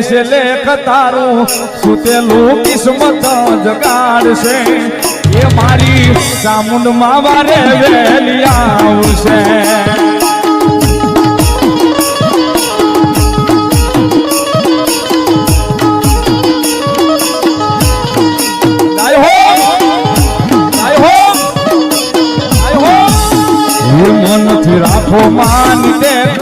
છે લેખ તારું સુતેલું કિસ્મત જગાડશે એ મારી ચામુંડ માં વારે વેલી આવશે મનથી રાખો માન દે